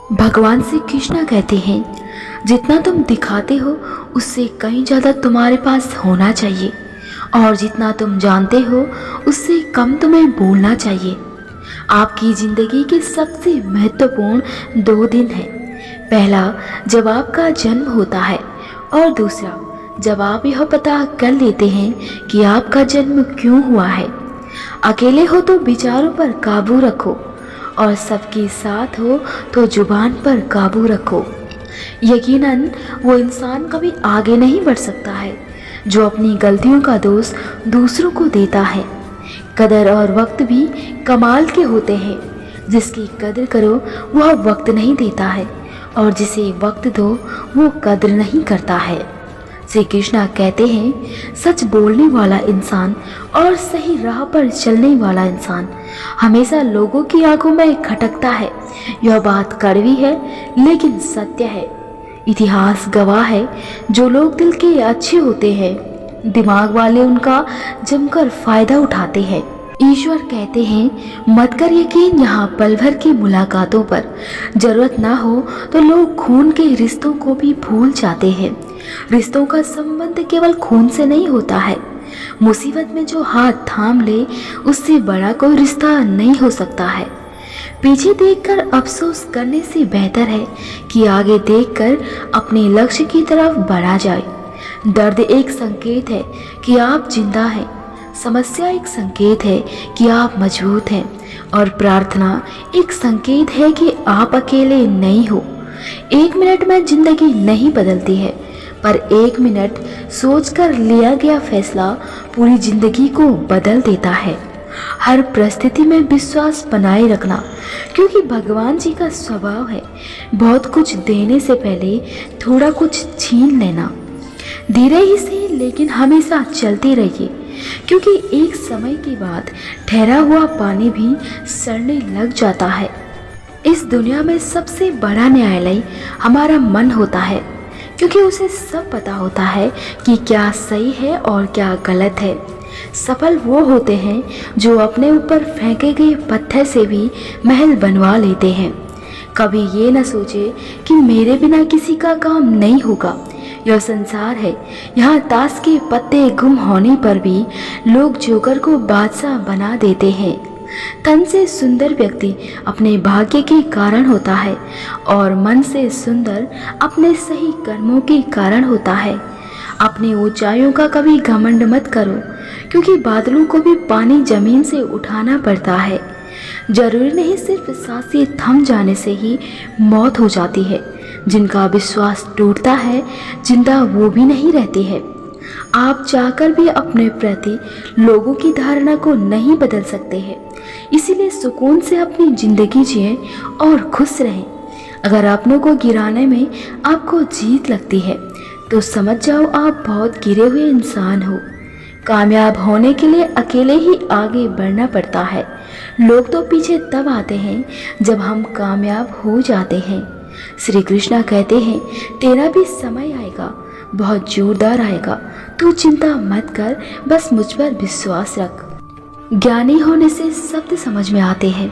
भगवान श्री कृष्णा कहते हैं, जितना तुम दिखाते हो उससे कहीं ज़्यादा तुम्हारे पास होना चाहिए और जितना तुम जानते हो उससे कम तुम्हें बोलना चाहिए। आपकी ज़िंदगी के सबसे महत्वपूर्ण 2 दिन हैं। पहला, जब आपका जन्म होता है, और दूसरा, जब आप यह पता कर लेते हैं कि आपका जन्म क्यों हुआ है। अकेले हो तो विचारों पर काबू रखो और सबके साथ हो तो जुबान पर काबू रखो। यकीनन वो इंसान कभी आगे नहीं बढ़ सकता है जो अपनी गलतियों का दोष दूसरों को देता है। कदर और वक्त भी कमाल के होते हैं। जिसकी कदर करो वह वक्त नहीं देता है और जिसे वक्त दो वो कदर नहीं करता है। श्री कृष्णा कहते हैं, सच बोलने वाला इंसान और सही राह पर चलने वाला इंसान हमेशा लोगों की आंखों में खटकता है। यह बात कड़वी है लेकिन सत्य है। इतिहास गवाह है, जो लोग दिल के अच्छे होते हैं दिमाग वाले उनका जमकर फायदा उठाते हैं। ईश्वर कहते हैं, मत कर यकीन यहाँ पल भर की मुलाकातों पर। जरूरत ना हो तो लोग खून के रिश्तों को भी भूल जाते हैं। रिश्तों का संबंध केवल खून से नहीं होता है। मुसीबत में जो हाथ थाम ले उससे बड़ा कोई रिश्ता नहीं हो सकता है। पीछे देखकर अफसोस करने से बेहतर है कि आगे देखकर अपने लक्ष्य की तरफ बढ़ा जाए। दर्द एक संकेत है कि आप जिंदा हैं, समस्या एक संकेत है कि आप मजबूत हैं और प्रार्थना एक संकेत है कि आप अकेले नहीं हो। 1 मिनट में जिंदगी नहीं बदलती है, पर 1 मिनट सोचकर लिया गया फैसला पूरी जिंदगी को बदल देता है। हर परिस्थिति में विश्वास बनाए रखना, क्योंकि भगवान जी का स्वभाव है बहुत कुछ देने से पहले थोड़ा कुछ छीन लेना। धीरे ही सही लेकिन हमेशा चलते रहिए, क्योंकि एक समय के बाद ठहरा हुआ पानी भी सड़ने लग जाता है। इस दुनिया में सबसे बड़ा न्यायालय हमारा मन होता है, क्योंकि उसे सब पता होता है कि क्या सही है और क्या गलत है। सफल वो होते हैं जो अपने ऊपर फेंके गए पत्थर से भी महल बनवा लेते हैं। कभी ये न सोचे कि मेरे बिना किसी का काम नहीं होगा। यह संसार है, यहाँ ताश के पत्ते गुम होने पर भी लोग जोकर को बादशाह बना देते हैं। तन से सुंदर व्यक्ति अपने भाग्य के कारण होता है और मन से सुंदर अपने सही कर्मों के कारण होता है। अपनी ऊंचाइयों का कभी घमंड मत करो, क्योंकि बादलों को भी पानी जमीन से उठाना पड़ता है। जरूरी नहीं सिर्फ सांसें थम जाने से ही मौत हो जाती है। जिनका विश्वास टूटता है जिंदा वो भी नहीं रहते हैं। आप चाहकर भी अपने प्रति लोगों की धारणा को नहीं बदल सकते हैं। इसीलिए सुकून से अपनी जिंदगी जिएं और खुश रहें। अगर अपनों को गिराने में आपको जीत लगती है तो समझ जाओ आप बहुत गिरे हुए इंसान हो। कामयाब होने के लिए अकेले ही आगे बढ़ना पड़ता है। लोग तो पीछे तब आते हैं जब हम कामयाब हो जाते हैं। श्री कृष्णा कहते हैं, तेरा भी समय आएगा, बहुत जोरदार आएगा। तू चिंता मत कर, बस मुझ पर विश्वास रख। ज्ञानी होने से शब्द समझ में आते हैं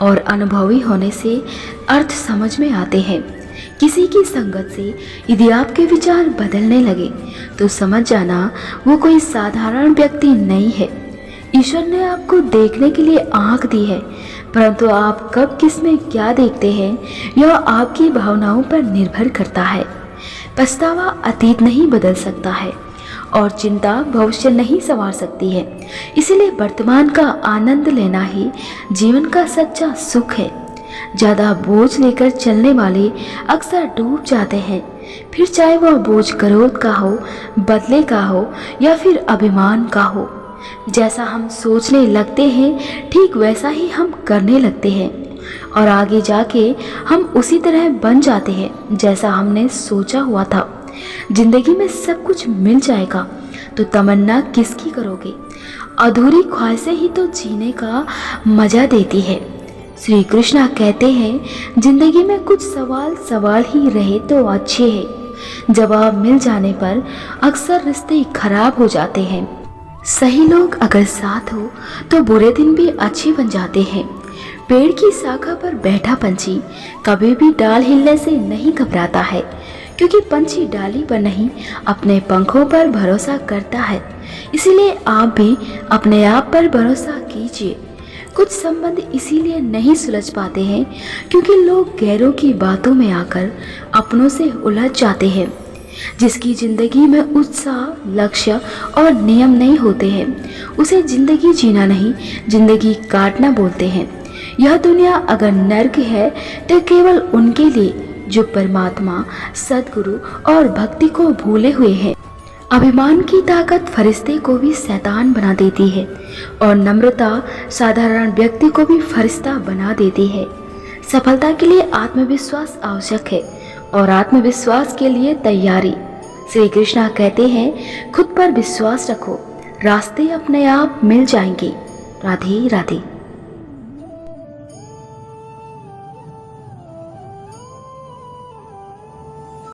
और अनुभवी होने से अर्थ समझ में आते हैं। किसी की संगत से यदि आपके विचार बदलने लगे तो समझ जाना वो कोई साधारण व्यक्ति नहीं है। ईश्वर ने आपको देखने के लिए आँख दी है, परंतु आप कब किस में क्या देखते हैं यह आपकी भावनाओं पर निर्भर करता है। पछतावा अतीत नहीं बदल सकता है और चिंता भविष्य नहीं संवार सकती है। इसलिए वर्तमान का आनंद लेना ही जीवन का सच्चा सुख है। ज़्यादा बोझ लेकर चलने वाले अक्सर डूब जाते हैं, फिर चाहे वह बोझ क्रोध का हो, बदले का हो या फिर अभिमान का हो। जैसा हम सोचने लगते हैं ठीक वैसा ही हम करने लगते हैं और आगे जाके हम उसी तरह बन जाते हैं जैसा हमने सोचा हुआ था। जिंदगी में सब कुछ मिल जाएगा तो तमन्ना किसकी करोगे? अधूरी ख्वाहिशें ही तो जीने का मजा देती है। श्री कृष्णा कहते हैं, जिंदगी में कुछ सवाल ही रहे तो अच्छे हैं। जवाब मिल जाने पर अक्सर रिश्ते खराब हो जाते हैं। सही लोग अगर साथ हो तो बुरे दिन भी अच्छे बन जाते हैं। पेड़ की शाखा पर बैठा पंछी कभी भी डाल हिलने से नहीं घबराता है, क्योंकि पंछी डाली पर नहीं अपने पंखों पर भरोसा करता है। इसीलिए आप भी अपने आप पर भरोसा कीजिए। कुछ संबंध इसीलिए नहीं सुलझ पाते हैं क्योंकि लोग गैरों की बातों में आकर अपनों से उलझ जाते हैं। जिसकी जिंदगी में उत्साह, लक्ष्य और नियम नहीं होते हैं, उसे जिंदगी जीना नहीं, जिंदगी काटना बोलते हैं। यह दुनिया अगर नर्क है तो केवल उनके लिए जो परमात्मा, सद्गुरु और भक्ति को भूले हुए हैं। अभिमान की ताकत फरिश्ते को भी शैतान बना देती है और नम्रता साधारण व्यक्ति को भी फरिश्ता बना देती है। सफलता के लिए आत्मविश्वास आवश्यक है और आत्मविश्वास के लिए तैयारी। श्री कृष्णा कहते हैं, खुद पर विश्वास रखो, रास्ते अपने आप मिल जाएंगे। राधे राधे।